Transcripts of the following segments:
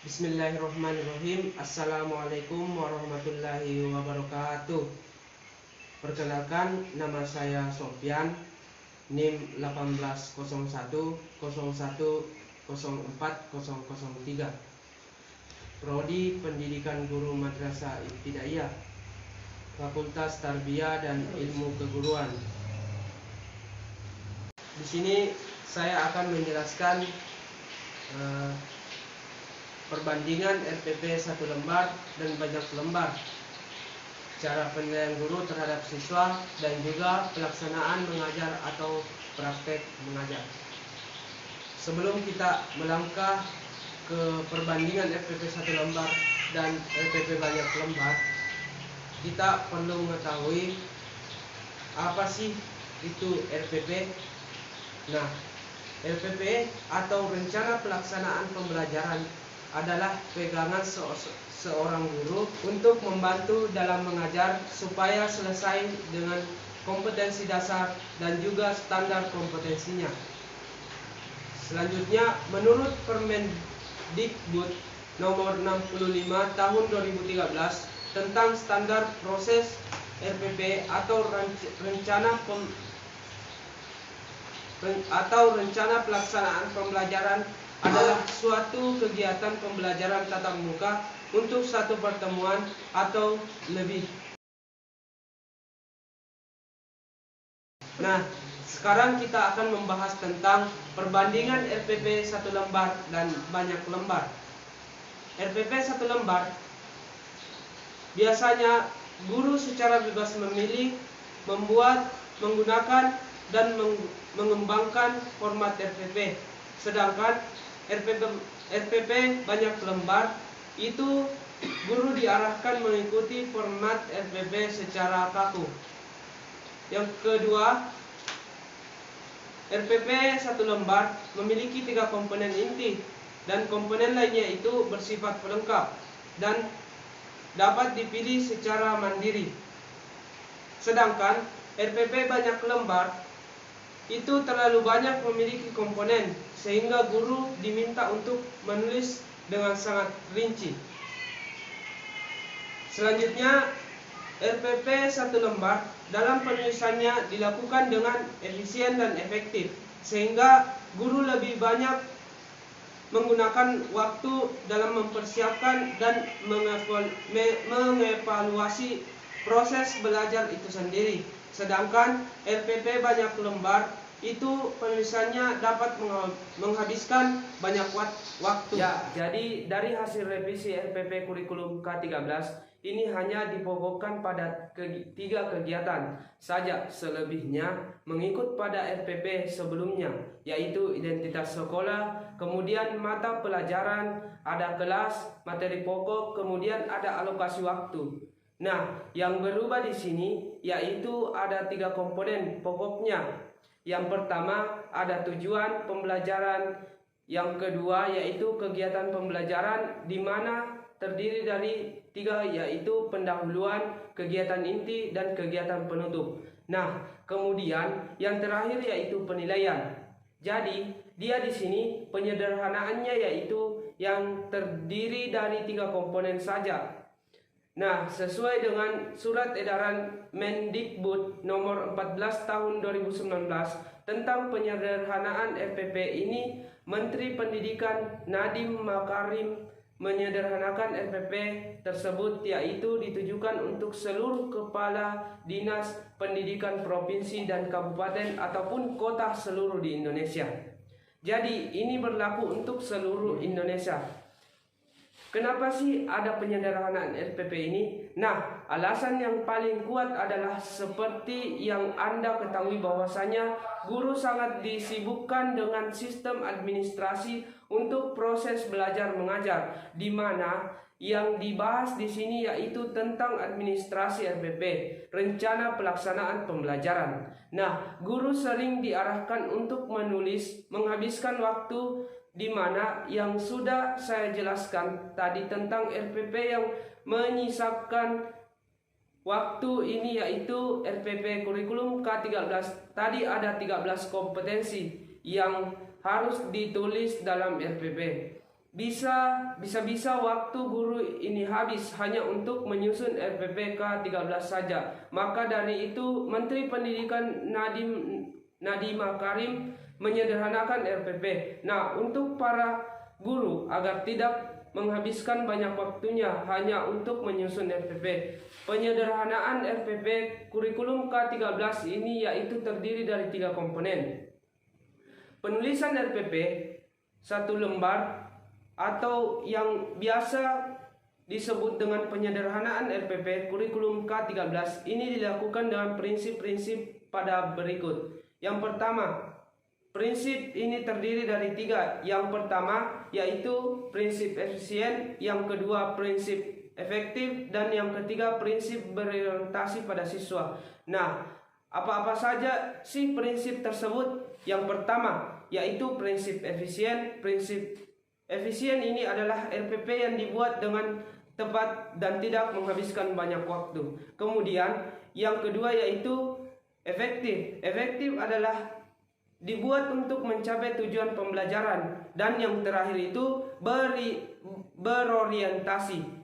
Bismillahirrahmanirrahim. Assalamualaikum warahmatullahi wabarakatuh. Perkenalkan, nama saya Sofyan, NIM 1801010403, Prodi Pendidikan Guru Madrasah Ibtidaiyah, Fakultas Tarbiyah dan Ilmu Keguruan. Di sini saya akan menjelaskan perbandingan RPP 1 lembar dan banyak lembar, cara penilaian guru terhadap siswa, dan juga pelaksanaan mengajar atau praktek mengajar. Sebelum kita melangkah ke perbandingan RPP 1 lembar dan RPP banyak lembar, kita perlu mengetahui apa sih itu RPP. Nah, RPP atau Rencana Pelaksanaan Pembelajaran adalah pegangan seorang guru untuk membantu dalam mengajar supaya selesai dengan kompetensi dasar dan juga standar kompetensinya. Selanjutnya, menurut Permendikbud nomor 65 tahun 2013 tentang standar proses RPP atau rencana pelaksanaan pembelajaran adalah suatu kegiatan pembelajaran tatap muka untuk satu pertemuan atau lebih. Nah, sekarang kita akan membahas tentang perbandingan RPP 1 lembar dan banyak lembar. RPP 1 lembar biasanya guru secara bebas memilih, membuat, menggunakan, dan mengembangkan format RPP. Sedangkan RPP banyak lembar itu guru diarahkan mengikuti format RPP secara kaku. Yang kedua, RPP 1 lembar memiliki 3 komponen inti dan komponen lainnya itu bersifat pelengkap dan dapat dipilih secara mandiri. Sedangkan RPP banyak lembar itu terlalu banyak memiliki komponen sehingga guru diminta untuk menulis dengan sangat rinci. Selanjutnya, RPP 1 lembar dalam penulisannya dilakukan dengan efisien dan efektif sehingga guru lebih banyak menggunakan waktu dalam mempersiapkan dan mengevaluasi proses belajar itu sendiri. Sedangkan RPP banyak lembar itu penulisannya dapat menghabiskan banyak waktu. Ya, jadi dari hasil revisi RPP kurikulum K13 ini hanya dipokokkan pada 3 kegiatan saja, selebihnya mengikut pada RPP sebelumnya, yaitu identitas sekolah, kemudian mata pelajaran, ada kelas, materi pokok, kemudian ada alokasi waktu. Nah, yang berubah di sini yaitu ada 3 komponen pokoknya. Yang pertama ada tujuan pembelajaran, yang kedua yaitu kegiatan pembelajaran di mana terdiri dari 3 yaitu pendahuluan, kegiatan inti, dan kegiatan penutup. Nah, kemudian yang terakhir yaitu penilaian. Jadi, dia di sini penyederhanaannya yaitu yang terdiri dari 3 komponen saja. Nah, sesuai dengan Surat Edaran Mendikbud nomor 14 tahun 2019 tentang penyederhanaan RPP ini, Menteri Pendidikan Nadiem Makarim menyederhanakan RPP tersebut, yaitu ditujukan untuk seluruh kepala dinas pendidikan provinsi dan kabupaten ataupun kota seluruh di Indonesia. Jadi ini berlaku untuk seluruh Indonesia. Kenapa sih ada penyederhanaan RPP ini? Nah, alasan yang paling kuat adalah seperti yang Anda ketahui bahwasanya guru sangat disibukkan dengan sistem administrasi untuk proses belajar mengajar, di mana yang dibahas di sini yaitu tentang administrasi RPP, rencana pelaksanaan pembelajaran. Nah, guru sering diarahkan untuk menulis, menghabiskan waktu, di mana yang sudah saya jelaskan tadi tentang RPP yang menyisakan waktu ini yaitu RPP kurikulum K13. Tadi ada 13 kompetensi yang harus ditulis dalam RPP. Bisa waktu guru ini habis hanya untuk menyusun RPP K13 saja. Maka dari itu Menteri Pendidikan Nadiem Makarim menyederhanakan RPP. Nah, untuk para guru agar tidak menghabiskan banyak waktunya hanya untuk menyusun RPP. Penyederhanaan RPP kurikulum K13 ini yaitu terdiri dari 3 komponen. Penulisan RPP 1 lembar atau yang biasa disebut dengan penyederhanaan RPP kurikulum K13 ini dilakukan dengan prinsip-prinsip pada berikut. Yang pertama, prinsip ini terdiri dari 3. Yang pertama yaitu prinsip efisien, yang kedua prinsip efektif, dan yang ketiga prinsip berorientasi pada siswa. Nah, apa-apa saja sih prinsip tersebut? Yang pertama yaitu prinsip efisien. Prinsip efisien ini adalah RPP yang dibuat dengan tepat dan tidak menghabiskan banyak waktu. Kemudian yang kedua yaitu efektif. Efektif adalah dibuat untuk mencapai tujuan pembelajaran. Dan yang terakhir itu berorientasi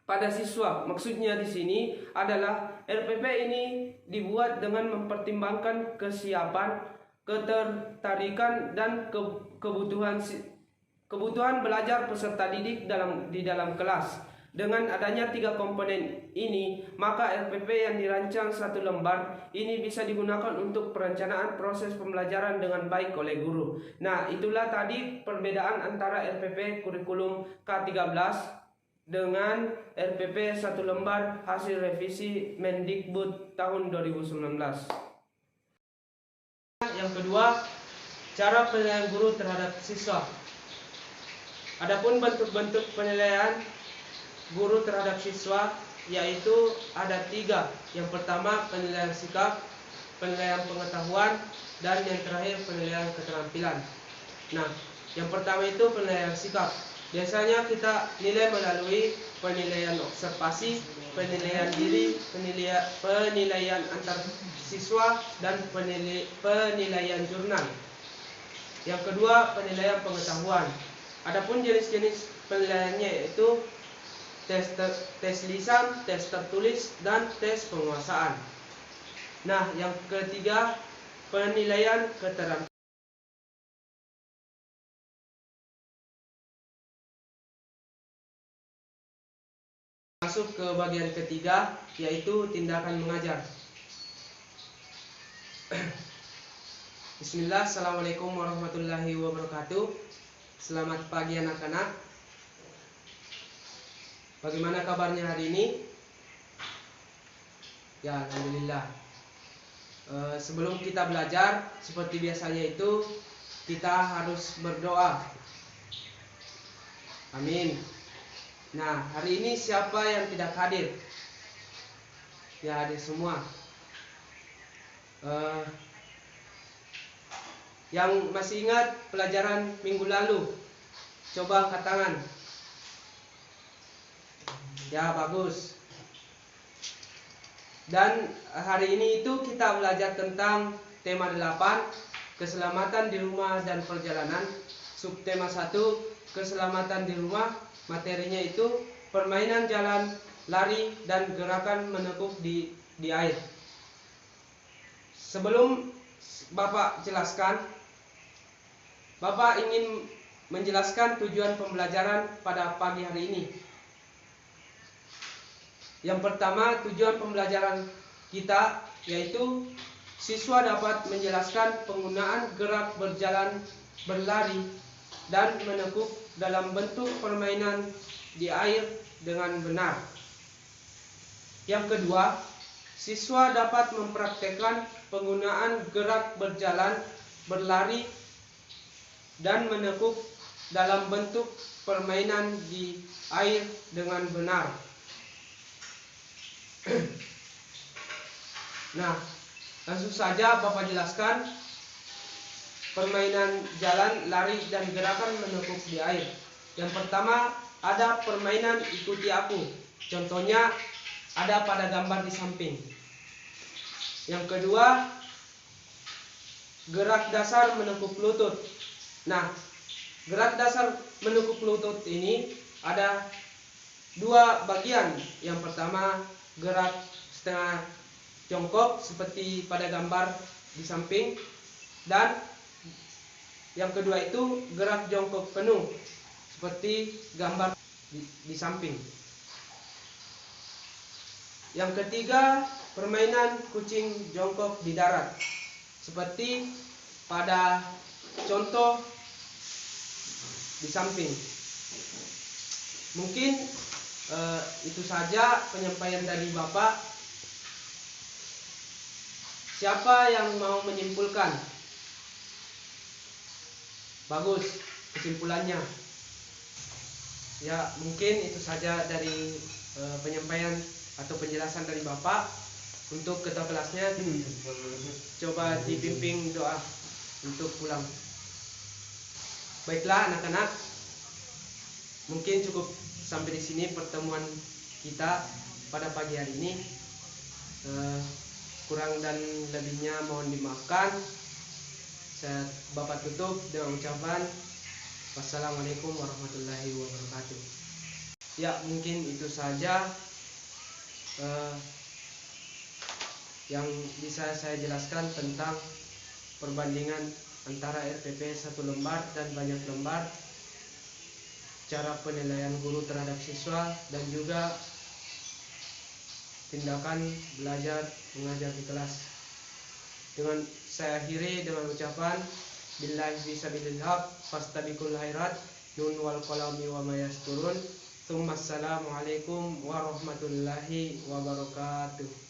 pada siswa. Maksudnya di sini adalah RPP ini dibuat dengan mempertimbangkan kesiapan, ketertarikan, dan kebutuhan belajar peserta didik di dalam kelas. Dengan adanya 3 komponen ini, maka RPP yang dirancang 1 lembar ini bisa digunakan untuk perencanaan proses pembelajaran dengan baik oleh guru. Nah, itulah tadi perbedaan antara RPP kurikulum K13 dengan RPP 1 lembar hasil revisi Mendikbud tahun 2019. Yang kedua, cara penilaian guru terhadap siswa. Adapun bentuk-bentuk penilaian guru terhadap siswa yaitu ada 3. Yang pertama penilaian sikap, penilaian pengetahuan, dan yang terakhir penilaian keterampilan. Nah, yang pertama itu penilaian sikap. Biasanya kita nilai melalui penilaian observasi, penilaian diri, penilaian antar siswa, dan penilaian jurnal. Yang kedua penilaian pengetahuan. Adapun jenis-jenis penilaiannya yaitu tes lisan, tes tertulis, dan tes penguasaan. Nah, yang ketiga penilaian keterampilan. Masuk ke bagian ketiga yaitu tindakan mengajar. Bismillah, assalamualaikum warahmatullahi wabarakatuh. Selamat pagi anak-anak. Bagaimana kabarnya hari ini? Ya, alhamdulillah. Sebelum kita belajar, seperti biasanya itu kita harus berdoa. Amin. Nah, hari ini siapa yang tidak hadir? Ya, hadir semua. Yang masih ingat pelajaran minggu lalu, coba angkat tangan. Ya, bagus. Dan hari ini itu kita belajar tentang tema 8, keselamatan di rumah dan perjalanan. Subtema 1, keselamatan di rumah. Materinya itu permainan jalan, lari, dan gerakan menekuk di air. Sebelum Bapak jelaskan, Bapak ingin menjelaskan tujuan pembelajaran pada pagi hari ini. Yang pertama, tujuan pembelajaran kita yaitu siswa dapat menjelaskan penggunaan gerak berjalan, berlari, dan menekuk dalam bentuk permainan di air dengan benar. Yang kedua, siswa dapat mempraktekkan penggunaan gerak berjalan, berlari, dan menekuk dalam bentuk permainan di air dengan benar. Nah, langsung saja Bapak jelaskan permainan jalan, lari, dan gerakan menekuk di air. Yang pertama, ada permainan ikuti aku. Contohnya ada pada gambar di samping. Yang kedua, gerak dasar menekuk lutut. Nah, gerak dasar menekuk lutut ini ada dua bagian. Yang pertama, gerak setengah jongkok seperti pada gambar di samping, dan yang kedua itu gerak jongkok penuh seperti gambar di samping. Yang ketiga, permainan kucing jongkok di darat seperti pada contoh di samping. Mungkin itu saja penyampaian dari Bapak. Siapa yang mau menyimpulkan? Bagus kesimpulannya. Ya, mungkin itu saja dari penyampaian atau penjelasan dari Bapak. Untuk ketua kelasnya coba dibimbing doa untuk pulang. Baiklah anak-anak, mungkin cukup sampai di sini pertemuan kita pada pagi hari ini. Kurang dan lebihnya mohon dimaafkan. Bapak tutup dengan ucapan wassalamualaikum warahmatullahi wabarakatuh. Ya, mungkin itu saja yang bisa saya jelaskan tentang perbandingan antara RPP 1 lembar dan banyak lembar, cara penilaian guru terhadap siswa, dan juga tindakan belajar mengajar di kelas. Dengan saya akhiri dengan ucapan billahi fisabilil haq fastabiqul khairat nun wal qalami wa ma yasturun. Assalamualaikum warahmatullahi wabarakatuh.